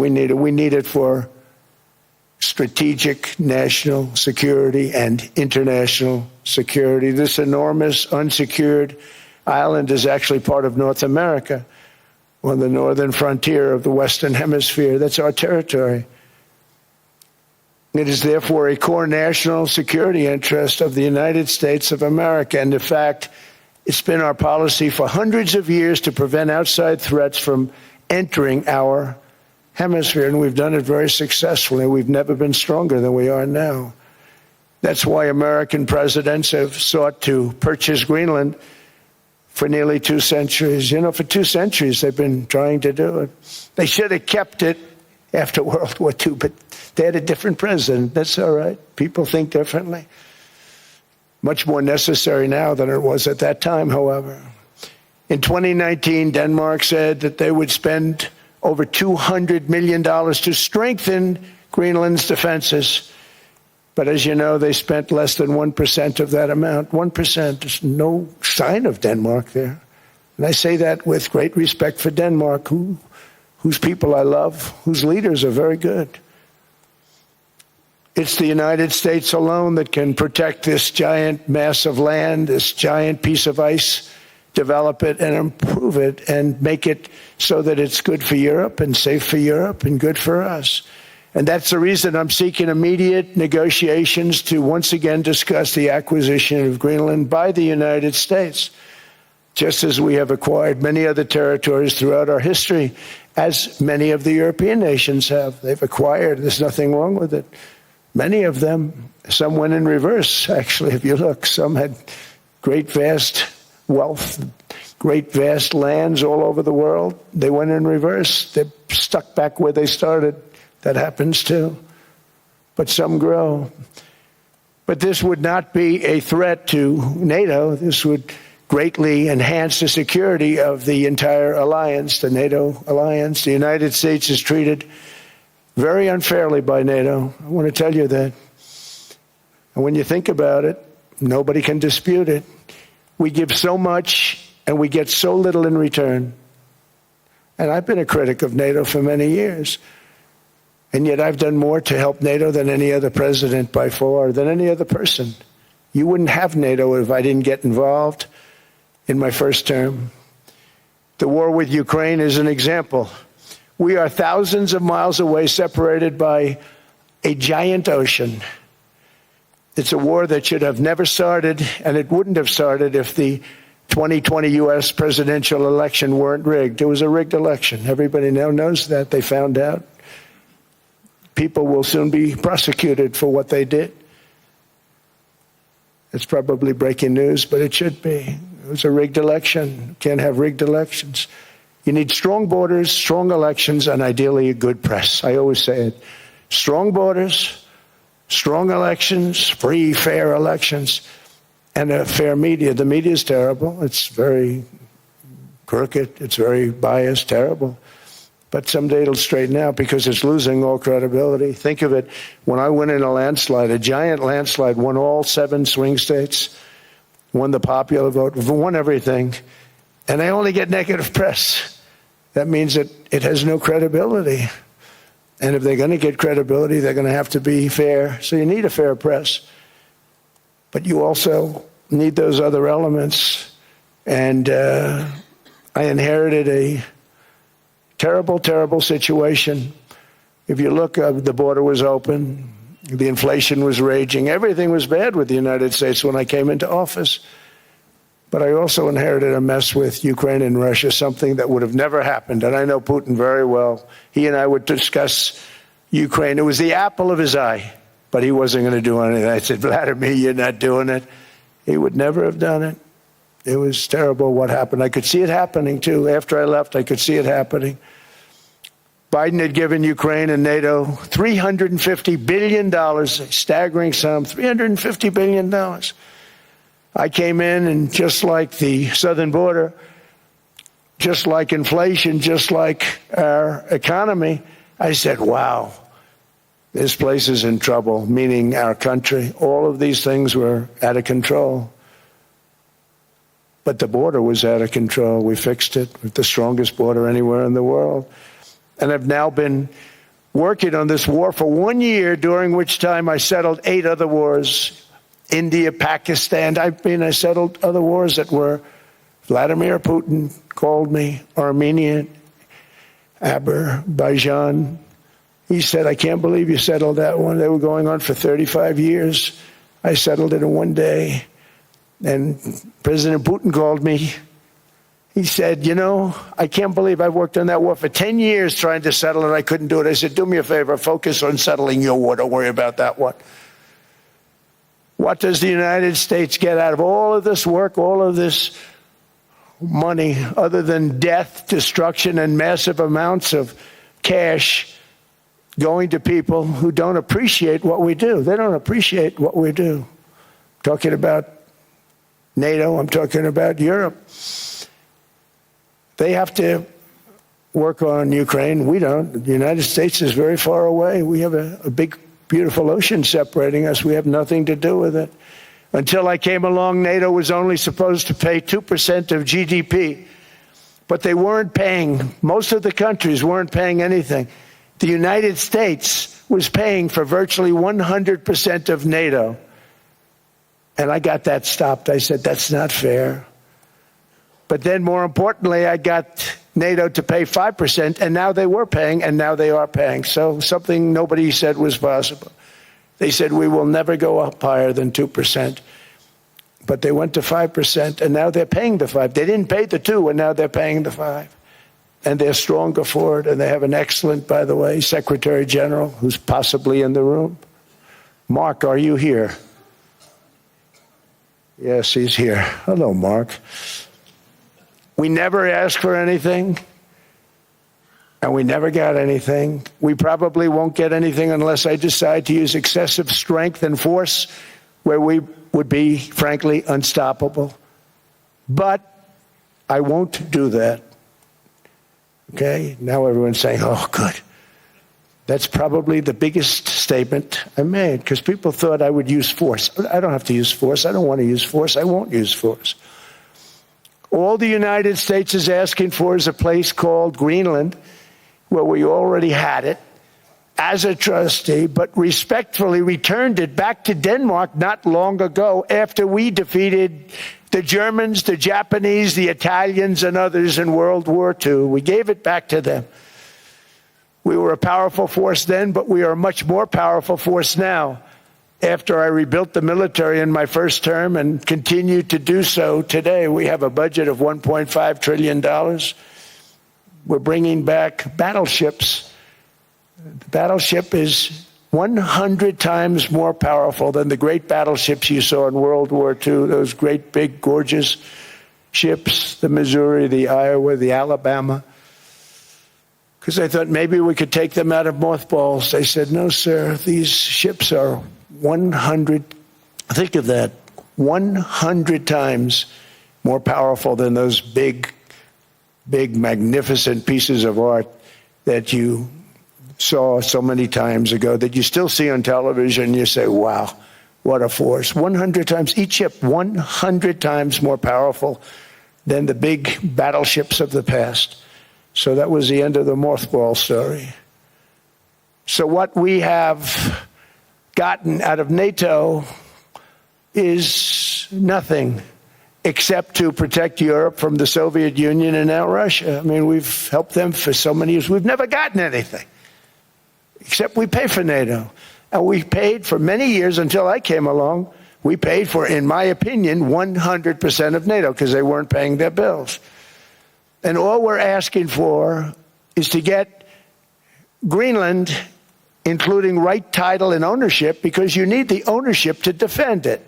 We need it for strategic national security and international security. This enormous unsecured island is actually part of North America, on the northern frontier of the Western Hemisphere. That's our territory. It is therefore a core national security interest of the United States of America. And in fact, it's been our policy for hundreds of years to prevent outside threats from entering our hemisphere, and we've done it very successfully. We've never been stronger than we are now. That's why American presidents have sought to purchase Greenland for nearly 2 centuries. You know, for 2 centuries they've been trying to do it. They should have kept it after World War II, but they had a different president. That's all right. People think differently. Much more necessary now than it was at that time, however. In 2019, Denmark said that they would spend over $200 million to strengthen Greenland's defenses. But as you know, they spent less than 1% of that amount. 1%. There's no sign of Denmark there. And I say that with great respect for Denmark, whose people I love, whose leaders are very good. It's the United States alone that can protect this giant mass of land, this giant piece of ice, develop it and improve it and make it so that it's good for Europe and safe for Europe and good for us. And that's the reason I'm seeking immediate negotiations to once again discuss the acquisition of Greenland by the United States, just as we have acquired many other territories throughout our history, as many of the European nations have. They've acquired. There's nothing wrong with it. Many of them, some went in reverse, actually, if you look. Some had great, vast wealth, great, vast lands all over the world. They went in reverse. They're stuck back where they started. That happens too. But some grow. But this would not be a threat to NATO. This would greatly enhance the security of the entire alliance, the NATO alliance. The United States is treated very unfairly by NATO. I want to tell you that. And when you think about it, nobody can dispute it. We give so much and we get so little in return. And I've been a critic of NATO for many years. And yet I've done more to help NATO than any other president by far, than any other person. You wouldn't have NATO if I didn't get involved in my first term. The war with Ukraine is an example. We are thousands of miles away, separated by a giant ocean. It's a war that should have never started, and it wouldn't have started if the 2020 U.S. presidential election weren't rigged. It was a rigged election. Everybody now knows that. They found out. People will soon be prosecuted for what they did. It's probably breaking news, but it should be. It was a rigged election. You can't have rigged elections. You need strong borders, strong elections, and ideally a good press. I always say it. Strong borders, strong elections, free, fair elections, and a fair media. The media is terrible. It's very crooked. It's very biased, terrible. But someday it'll straighten out because it's losing all credibility. Think of it. When I win in a landslide, a giant landslide, won all 7 swing states, won the popular vote, won everything, and I only get negative press. That means that it has no credibility. And if they're going to get credibility, they're going to have to be fair. So you need a fair press. But you also need those other elements. And I inherited a terrible, terrible situation. If you look, the border was open. The inflation was raging. Everything was bad with the United States when I came into office. But I also inherited a mess with Ukraine and Russia, something that would have never happened. And I know Putin very well. He and I would discuss Ukraine. It was the apple of his eye, but he wasn't going to do anything. I said, Vladimir, you're not doing it. He would never have done it. It was terrible what happened. I could see it happening, too. After I left, I could see it happening. Biden had given Ukraine and NATO $350 billion, a staggering sum, $350 billion. I came in, and just like the southern border, just like inflation, just like our economy, I said, wow, this place is in trouble, meaning our country. All of these things were out of control. But the border was out of control. We fixed it with the strongest border anywhere in the world. and have now been working on this war for 1 year, during which time I settled 8 other wars. India, Pakistan, I settled other wars that were. Vladimir Putin called me, Armenia, Azerbaijan. He said, I can't believe you settled that one. They were going on for 35 years. I settled it in 1 day. And President Putin called me. He said, I can't believe I've worked on that war for 10 years trying to settle it. I couldn't do it. I said, do me a favor, focus on settling your war. Don't worry about that one. What does the United States get out of all of this work, all of this money, other than death, destruction, and massive amounts of cash going to people who don't appreciate what we do? They don't appreciate what we do. I'm talking about NATO. I'm talking about Europe. They have to work on Ukraine. We don't. The United States is very far away. We have a big, beautiful ocean separating us. We have nothing to do with it. Until I came along, NATO was only supposed to pay 2% of GDP. But they weren't paying. Most of the countries weren't paying anything. The United States was paying for virtually 100% of NATO. And I got that stopped. I said, that's not fair. But then, more importantly, I got NATO to pay 5%, and now they were paying, and now they are paying. So something nobody said was possible. They said, we will never go up higher than 2%. But they went to 5%, and now they're paying the 5%. They didn't pay the 2%, and now they're paying the 5%. And they're stronger for it, and they have an excellent, by the way, Secretary General, who's possibly in the room. Mark, are you here? Yes, he's here. Hello, Mark. We never asked for anything, and we never got anything. We probably won't get anything unless I decide to use excessive strength and force, where we would be, frankly, unstoppable. But I won't do that. Okay? Now everyone's saying, oh, good. That's probably the biggest statement I made, because people thought I would use force. I don't have to use force. I don't want to use force. I won't use force. All the United States is asking for is a place called Greenland, where we already had it as a trustee, but respectfully returned it back to Denmark not long ago, after we defeated the Germans, the Japanese, the Italians, and others in World War II. We gave it back to them. We were a powerful force then, but we are a much more powerful force now, after I rebuilt the military in my first term and continue to do so today. We have a budget of $1.5 trillion. We're bringing back battleships. The battleship is 100 times more powerful than the great battleships you saw in World War II, those great, big, gorgeous ships, the Missouri, the Iowa, the Alabama. Because I thought maybe we could take them out of mothballs. They said, no, sir, these ships are 100, think of that, 100 times more powerful than those big, magnificent pieces of art that you saw so many times ago, that you still see on television. You say, wow, what a force. 100 times, each ship 100 times more powerful than the big battleships of the past. So that was the end of the mothball story. So what we have gotten out of NATO is nothing except to protect Europe from the Soviet Union and now Russia. I mean, we've helped them for so many years. We've never gotten anything, except we pay for NATO. And we paid for many years until I came along. We paid for, in my opinion, 100% of NATO, because they weren't paying their bills. And all we're asking for is to get Greenland, including right title and ownership, because you need the ownership to defend it.